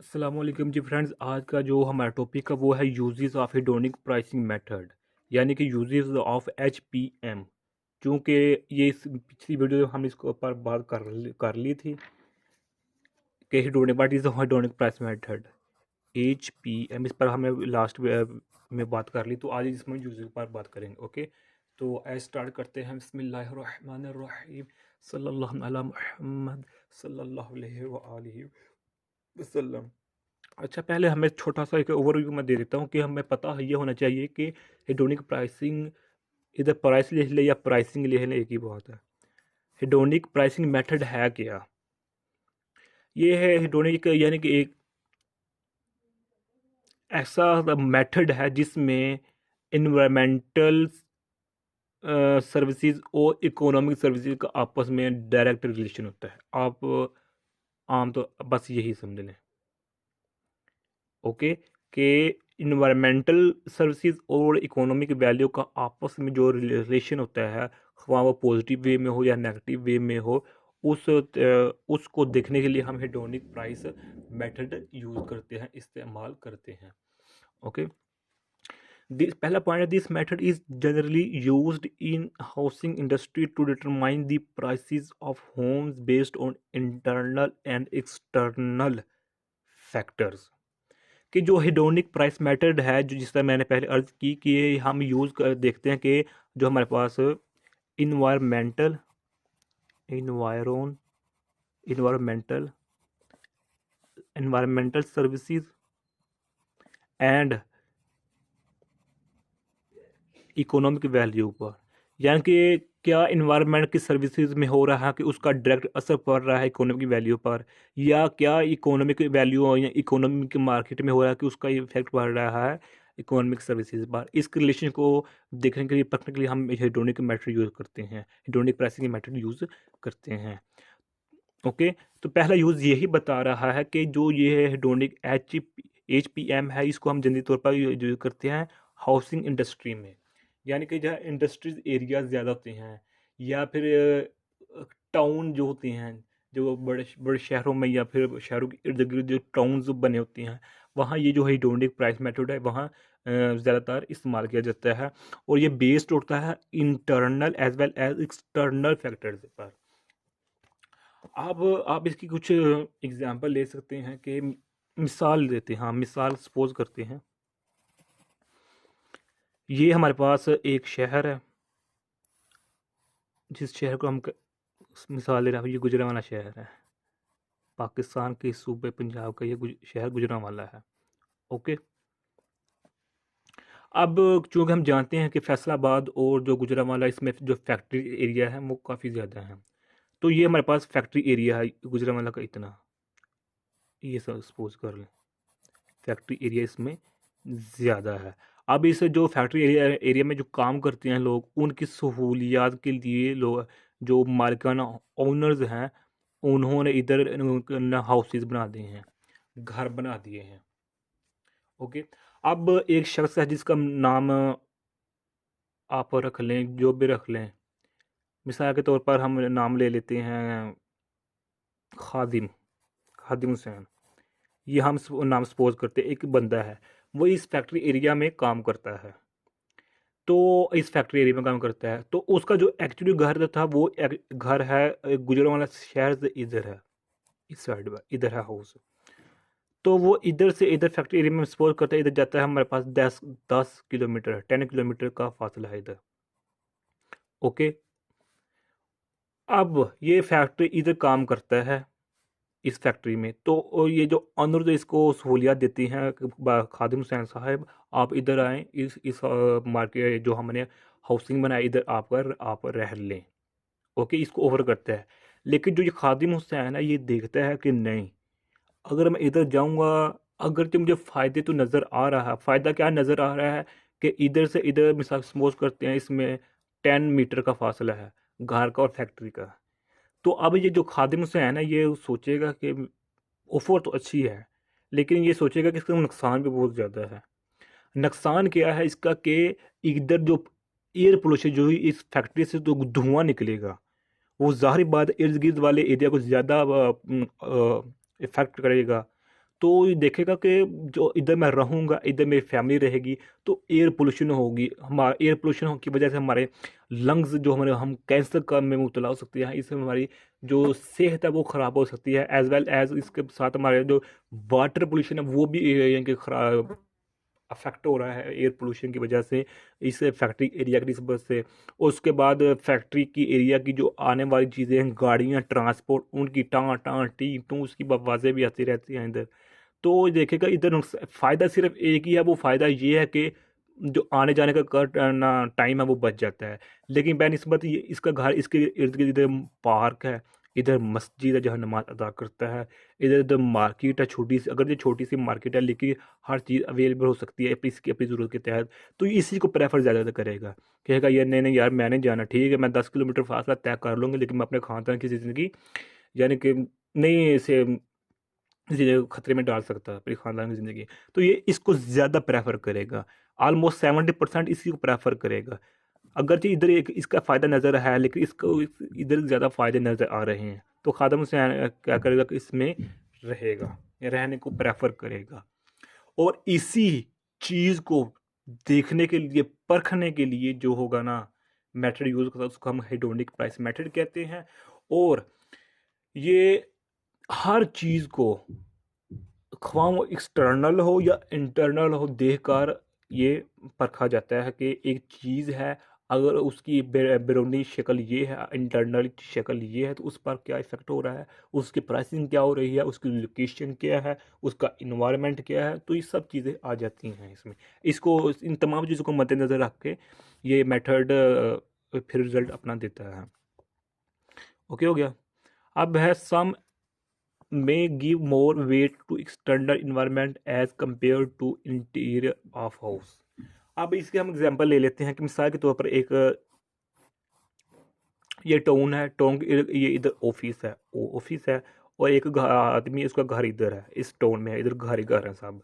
अस्सलामुअलैकुम जी फ्रेंड्स। आज का जो हमारा टॉपिक है वो है uses of hedonic pricing method, यानी कि यूजेस ऑफ HPM। चूँकि ये इस पिछली वीडियो में हम इसके ऊपर बात कर ली थी कि hedonic what is the hedonic price method HPM। इस पर हमने लास्ट में बात कर ली, तो आज इसमें यूजेस पर बात करेंगे। ओके, तो आज स्टार्ट करते हैं। बिस्मिल्लाहिर्रहमानिर्रहीम। सल्लल्लाहु अला मुहम्मद सल्लल्लाहु अलैहि व आलिहि वसल्लम। अच्छा, पहले हमें छोटा-सा एक ओवरव्यू मैं दे देता हूँ कि हमें पता ये होना चाहिए कि हेडोनिक प्राइसिंग, इधर प्राइस लिख ले या प्राइसिंग लिख ले, एक ही बात है। हेडोनिक प्राइसिंग मेथड है क्या? ये है हेडोनिक, यानी कि एक ऐसा मेथड है जिसमें एनवायरमेंटल सर्विसेज और इकोनॉमिक सर्विसेज का आपस में डायरेक्ट रिलेशन होता है। आप आम तो बस यही समझ लें, ओके, कि इन्वायरमेंटल सर्विसेज और इकोनॉमिक वैल्यू का आपस में जो रिलेशन होता है, ख्वाह वो पॉजिटिव वे में हो या नेगेटिव वे में हो, उसको देखने के लिए हम हेडोनिक प्राइस मेथड यूज़ करते हैं, इस्तेमाल करते हैं। ओके, दिस पहला पॉइंट है, this method is generally used in housing industry to determine the prices of homes based on internal and external factors. कि जो हेडोनिक प्राइस मेथड है, जो जिस तरह मैंने पहले अर्ज की कि ये हम यूज़ कर देखते हैं कि जो हमारे पास environmental environ environmental environmental services and economic value पर, यानी कि क्या इन्वायरमेंट की सर्विसेज में हो रहा है कि उसका डायरेक्ट असर पड़ रहा है इकोनॉमिक वैल्यू पर, या क्या इकोनॉमिक वैल्यू या इकोनॉमिक मार्केट में हो रहा है कि उसका इफेक्ट पड़ रहा है इकोनॉमिक सर्विसेज पर। इस रिलेशन को देखने के लिए परखने के लिए हम हेडोनिक मेथड यूज़ करते हैं, हेडोनिक प्राइसिंग मेथड यूज़ करते हैं। ओके, तो पहला यूज़ यही बता रहा है कि जो ये है हेडोनिक HPM है, इसको हम जनरली तौर पर यूज़ करते हैं हाउसिंग इंडस्ट्री में, यानी कि जहाँ इंडस्ट्रीज एरिया ज़्यादा होते हैं, या फिर टाउन जो होते हैं, जो बड़े बड़े शहरों में या फिर शहरों के इर्द गिर्द जो टाउन्स बने होते हैं, वहाँ ये जो हेडोनिक प्राइस मेथड है वहाँ ज़्यादातर इस्तेमाल किया जाता है। और ये बेस्ड होता है internal as well as external factors पर। आप इसकी कुछ एग्जांपल ले सकते हैं कि मिसाल देते हैं। हाँ, मिसाल सपोज करते हैं, ये हमारे पास एक शहर है, जिस शहर को हम मिसाल ले रहे हैं, ये गुजरांवाला शहर है, पाकिस्तान के सूबे पंजाब का ये शहर गुजरांवाला है। ओके, अब चूंकि हम जानते हैं कि फैसलाबाद और जो गुजरांवाला, इसमें जो फैक्ट्री एरिया है वो काफ़ी ज़्यादा है, तो ये हमारे पास फैक्ट्री एरिया है गुजरांवाला का इतना, ये सब सपोज कर लें फैक्ट्री एरिया इसमें ज़्यादा है। अब इस जो फैक्ट्री एरिया एरिया में जो काम करते हैं लोग, उनकी सहूलियात के लिए लोग, जो मालिकाना ओनर्स हैं, उन्होंने इधर हाउसेज बना दिए हैं, घर बना दिए हैं। ओके, अब एक शख्स है जिसका नाम आप रख लें, जो भी रख लें, मिसाल के तौर पर हम नाम ले लेते हैं खादिम, खादिम हुसैन। ये हम नाम सपोज करते हैं, एक बंदा है, वो इस फैक्ट्री एरिया में काम करता है, तो इस फैक्ट्री एरिया में काम करता है, तो उसका जो एक्चुअली घर था वो घर है गुजरांवाला शहर से इधर है, इस साइड में इधर है हाउस। तो वो इधर से इधर फैक्ट्री एरिया में सपोज करता है, इधर जाता है हमारे पास 10 किलोमीटर 10 किलोमीटर का फासला है इधर। ओके, अब ये फैक्ट्री इधर काम करता है इस फैक्ट्री में, तो ये जो ऑनर जो इसको सहूलियत देती हैं कि खादिम हुसैन साहब, आप इधर आएँ, इस मार्केट जो हमने हाउसिंग बनाई इधर आकर आप रह लें। ओके, इसको ऑफ़र करता है। लेकिन जो ये खादिम हुसैन है, ये देखता है कि नहीं, अगर मैं इधर जाऊँगा, अगर तो मुझे फ़ायदे तो नज़र आ रहा है, फ़ायदा क्या नज़र आ रहा है कि इधर से इधर मिसाल सपोज़ करते हैं इसमें 10 मीटर का फ़ासला है, घर का और फैक्ट्री का। तो अब ये जो खादिम हुसैन है, ये सोचेगा कि ऑफ़र तो अच्छी है, लेकिन ये सोचेगा कि इसका नुकसान भी बहुत ज़्यादा है। नुकसान क्या है इसका कि इधर जो एयर पोल्यूशन जो इस फैक्ट्री से जो धुआँ निकलेगा, वो ज़ाहिर बात है इर्द-गिर्द वाले एरिया को ज़्यादा इफ़ेक्ट करेगा। तो ये देखेगा कि जो इधर मैं रहूँगा, इधर मेरी फैमिली रहेगी, तो एयर पोल्यूशन होगी, हमारा एयर पोल्यूशन की वजह से हमारे लंग्स जो हमारे हम कैंसर का में मुबतला हो सकते हैं, इससे हमारी जो सेहत है वो ख़राब हो सकती है, एज़ वेल एज़ इसके साथ हमारे जो वाटर पोल्यूशन है वो भी यानी कि खराब अफेक्ट हो रहा है एयर पोल्यूशन की वजह से, इस फैक्ट्री एरिया की निस्बत से। और उसके बाद फैक्ट्री की एरिया की जो आने वाली चीज़ें हैं, गाड़ियाँ, ट्रांसपोर्ट, उनकी टाँ टाँ टी टू उसकी आवाज़ें भी आती रहती हैं इधर। तो देखिएगा इधर फ़ायदा सिर्फ एक ही है, वो फ़ायदा ये है कि जो आने जाने का ना टाइम है वो बच जाता है। लेकिन बेनिस्बत ये इसका घर, इसके इर्द गिर्द इधर पार्क है, इधर मस्जिद है जहाँ नमाज अदा करता है, इधर इधर मार्केट है छोटी सी, अगर ये छोटी सी मार्केट है लेकिन हर चीज़ अवेलेबल हो सकती है इसकी अपनी ज़रूरत के तहत। तो ये इसी को प्रेफर ज़्यादा करेगा, कहेगा यार नहीं नहीं यार मैंने जाना, ठीक है मैं 10 किलोमीटर फासला तय कर लूँगी लेकिन मैं अपने खानदान की ज़िंदगी यानी कि नहीं इसे खतरे में डाल सकता है अपने ख़ानदान की ज़िंदगी। तो ये इसको ज़्यादा प्रेफ़र करेगा, ऑलमोस्ट 70% इसी को प्रेफ़र करेगा। अगरचे इधर एक इसका फ़ायदा नज़र है लेकिन इसको इधर ज़्यादा फ़ायदे नज़र आ रहे हैं, तो ख़ादम हुसैन क्या करेगा कि इसमें रहेगा या रहने को प्रेफ़र करेगा। और इसी चीज़ को देखने के लिए, परखने के लिए जो होगा ना मेथड यूज़ करता है उसको हम हेडोनिक प्राइस मेथड कहते हैं। और ये हर चीज़ को ख्वाह वो एक्सटर्नल हो या इंटरनल हो देखकर ये परखा जाता है कि एक चीज़ है, अगर उसकी बैरूनी शक्ल ये है, इंटरनल शक्ल ये है, तो उस पर क्या इफ़ेक्ट हो रहा है, उसकी प्राइसिंग क्या हो रही है, उसकी लोकेशन क्या है, उसका इन्वायरमेंट क्या है, तो ये सब चीज़ें आ जाती हैं इसमें। इसको इन तमाम चीज़ों को मद्देनज़र रख के ये मेथड फिर रिज़ल्ट अपना देता है। ओके हो गया। अब है सम may give more weight to external environment as compared to interior of house। अब इसके हम एग्जांपल ले लेते हैं कि मिसाल के तौर पर एक ये टाउन है, टाउन ये इधर ऑफिस है, ऑफिस है, और एक आदमी उसका घर इधर है, इस टाउन में है, इधर घर ही घर है सब।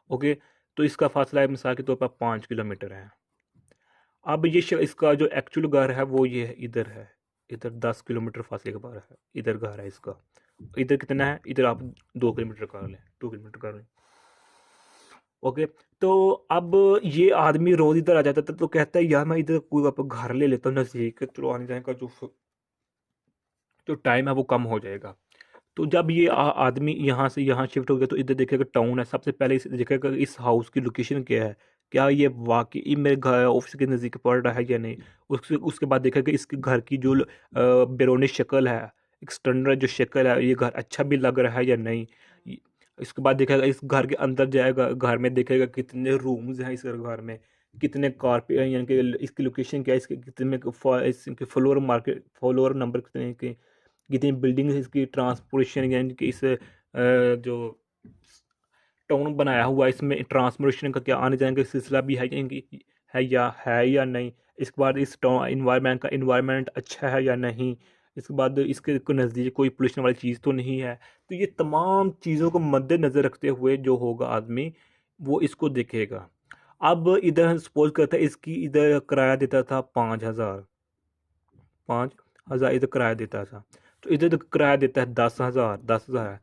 ओके, तो इसका फासला है मिसाल के तौर पर 5 किलोमीटर है। अब ये इसका जो एक्चुअल घर है वो ये है, इधर है, इधर 10 किलोमीटर फासले के बाहर है, इधर घर है इसका। इधर कितना है, इधर आप 2 किलोमीटर कर लें, 2 किलोमीटर कर लें। ओके, तो अब ये आदमी रोज इधर आ जाता था तो कहता है यार मैं इधर कोई घर ले लेता हूँ नज़दीक, चलो आने जाने का जो टाइम है वो कम हो जाएगा। तो जब ये आदमी यहाँ से यहाँ शिफ्ट हो गया तो इधर देखेगा टाउन है, सबसे पहले इस देखेगा इस हाउस की लोकेशन क्या है, क्या ये वाकई मेरे घर ऑफिस के नज़दीक पड़ रहा है या नहीं। उसके उसके बाद देखेगा इसके घर की जो बैरूनी शक्ल है, एक्सटर्नल जो शक्ल है, ये घर अच्छा भी लग रहा है या नहीं। इसके बाद देखेगा इस घर के अंदर जाएगा, घर में देखेगा कितने रूम्स हैं इस घर में, कितने कारपेट यानी कि इसकी लोकेशन क्या है, इसके कितने इसके फ्लोर मार्केट फ्लोर नंबर कितने के, कितनी बिल्डिंग है इसकी, ट्रांसपोर्टेशन यानी कि इस जो टाउन बनाया हुआ है इसमें ट्रांसपोर्टेशन का क्या आने जाने का सिलसिला भी है है या नहीं। इसके बाद इस टाउन इन्वायरमेंट का इन्वायरमेंट अच्छा है या नहीं। इसके बाद इसके नज़दीक कोई पोल्यूशन वाली चीज़ तो नहीं है। तो ये तमाम चीज़ों को मद्देनज़र रखते हुए जो होगा आदमी वो इसको देखेगा। अब इधर सपोज करता है इसकी इधर किराया देता था 5,000, 5,000 इधर किराया देता था, तो इधर तो किराया देता है 10,000, 10,000 है।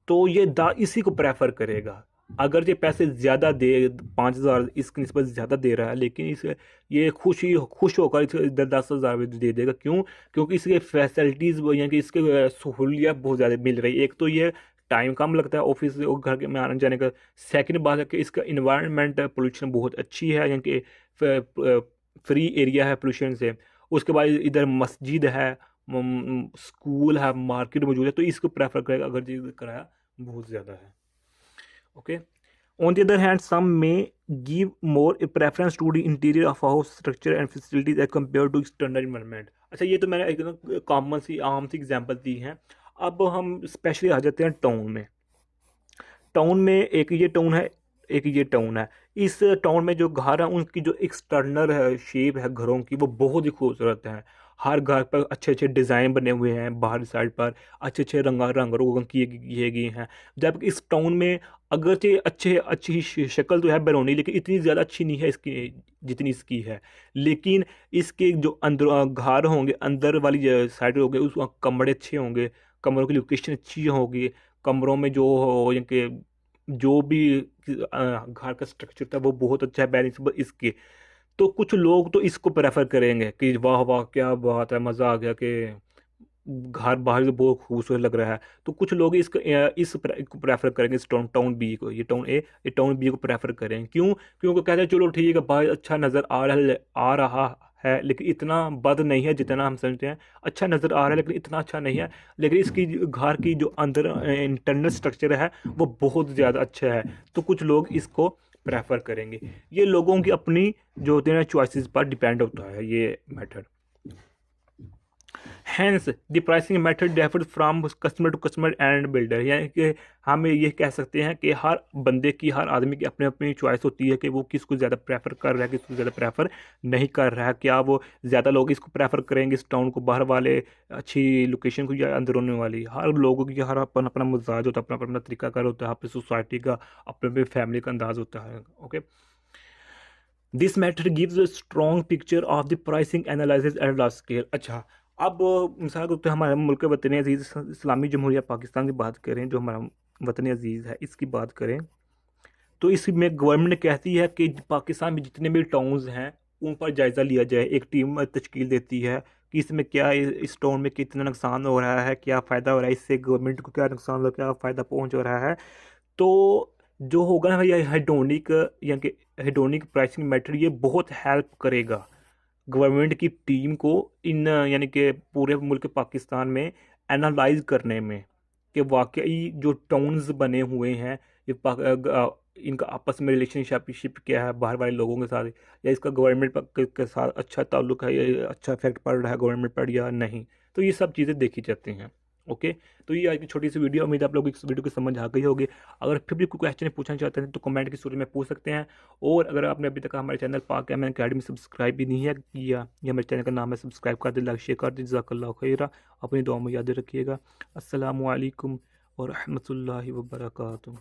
तो ये इसी को प्रेफर करेगा। अगर ये पैसे ज़्यादा दे, 5,000 इसकी निस्बत ज़्यादा दे रहा है, लेकिन इसे ये खुश होकर इसे इधर 10,000 भी दे देगा। क्यों? क्योंकि इसके फैसिलिटीज़ यानी कि इसके सहूलियत बहुत ज़्यादा मिल रही है। एक तो ये टाइम कम लगता है ऑफिस से और घर के में आने जाने का। सेकंड बात है कि इसका इन्वायरमेंट पोल्यूशन बहुत अच्छी है, यानी कि फ्री एरिया है पोल्यूशन से। उसके बाद इधर मस्जिद है, स्कूल है, मार्केट मौजूद है, तो इसको प्रेफर करेगा अगर ये किराया बहुत ज़्यादा है। Okay, on the other hand some men give more preference to the interior of house structure and facilities as compare to external environment. अच्छा, ये तो मैंने एक कॉमन सी आम सी एग्जांपल दी हैं। अब हम स्पेशली आ जाते हैं टाउन में। टाउन में एक ये टाउन है, एक ये टाउन है। इस टाउन में जो घर है उनकी जो एक्सटर्नल है शेप है घरों की वो बहुत ही खूबसूरत है। हर घर पर अच्छे अच्छे डिज़ाइन बने हुए हैं, बाहर साइड पर अच्छे अच्छे रंग रोगन किए गए हैं। जबकि इस टाउन में अगरचे अच्छी शक्ल तो है बैरूनी, लेकिन इतनी ज़्यादा अच्छी नहीं है इसकी जितनी इसकी है। लेकिन इसके जो अंदर घर होंगे, अंदर वाली साइड होंगे, उस कमरे अच्छे होंगे, कमरों की लोकेशन अच्छी होगी, कमरों में जो हो, जो भी घर का स्ट्रक्चर था वो बहुत अच्छा है बैलेंस इसके। तो कुछ लोग तो इसको प्रेफर करेंगे कि वाह वाह क्या बात है, मज़ा आ गया कि घर बाहर से बहुत खूबसूरत लग रहा है। तो कुछ लोग इसको प्रेफर करेंगे, इस टाउन टाउन बी को, ये टाउन ए, ये टाउन बी को प्रेफर करें। क्यों? क्योंकि कहते हैं चलो ठीक है बाहर अच्छा नज़र आ रहा है लेकिन इतना बद नहीं है जितना हम समझते हैं। अच्छा नज़र आ रहा है लेकिन इतना अच्छा नहीं है। लेकिन इसकी घर की जो अंदर इंटरनल स्ट्रक्चर है वो बहुत ज़्यादा अच्छा है। तो कुछ लोग इसको प्रेफर करेंगे। ये लोगों की अपनी जो होते हैं चॉइसेस पर डिपेंड होता है ये method. Hence the pricing method differ from customer to customer and builder, यानी कि हम ये कह सकते हैं कि हर बंदे की, हर आदमी की अपनी अपनी चॉइस होती है कि वो किसको ज़्यादा प्रेफर कर रहा है, किसको ज़्यादा प्रेफर नहीं कर रहा है। क्या वो ज़्यादा लोग इसको प्रेफर करेंगे इस टाउन को, बाहर वाले अच्छी लोकेशन को, या अंदरूनी वाली? हर लोगों की हर अपना अपना मिजाज होता है, अपना अपना तरीका कार होता है, अपनी सोसाइटी का, अपने अपने फैमिली का अंदाज होता है। Okay, this method gives a strong picture of the pricing analysis at large scale. अच्छा, अब मिसाल के तौर पे हमारे मुल्क वतन अजीज़ इस्लामी जमहूरिया पाकिस्तान की बात करें, जो हमारा वतन अजीज़ है इसकी बात करें, तो इसमें गवर्नमेंट कहती है कि पाकिस्तान में जितने भी टाउन्स हैं उन पर जायज़ा लिया जाए। एक टीम तश्कील देती है कि इसमें क्या, इस टाउन में कितना नुकसान हो रहा है, क्या फ़ायदा हो रहा है, इससे गवर्नमेंट को क्या नुकसान हो रहा है, क्या फ़ायदा पहुँच रहा है। तो जो होगा ना भैया हेडोनिक, यानी कि हेडोनिक प्राइसिंग मेथड, ये बहुत हेल्प करेगा गवर्नमेंट की टीम को इन, यानी कि पूरे मुल्क पाकिस्तान में एनालाइज करने में कि वाकई जो टाउन्स बने हुए हैं ये इनका आपस में रिलेशनशिप क्या है बाहर वाले लोगों के साथ, या इसका गवर्नमेंट के साथ अच्छा ताल्लुक है, या अच्छा इफेक्ट पड़ रहा है गवर्नमेंट पर या नहीं। तो ये सब चीज़ें देखी जाती हैं। ओके, तो ये आज की छोटी सी वीडियो, उम्मीद है आप लोग इस वीडियो को समझ आ गई होगी। अगर फिर भी कोई क्वेश्चन पूछना चाहते हैं तो कमेंट की सूरत में पूछ सकते हैं। और अगर आपने अभी तक हमारे चैनल पाक एम अकेडमी सब्सक्राइब भी नहीं है किया, या हमारे चैनल का नाम है, सब्सक्राइब कर दे, लाइक शेयर कर दे। जज़ाकल्लाहु खैरा, अपनी दुआ में याद रखिएगा। अस्सलामु अलैकुम व रहमतुल्लाहि व बरकातुहू।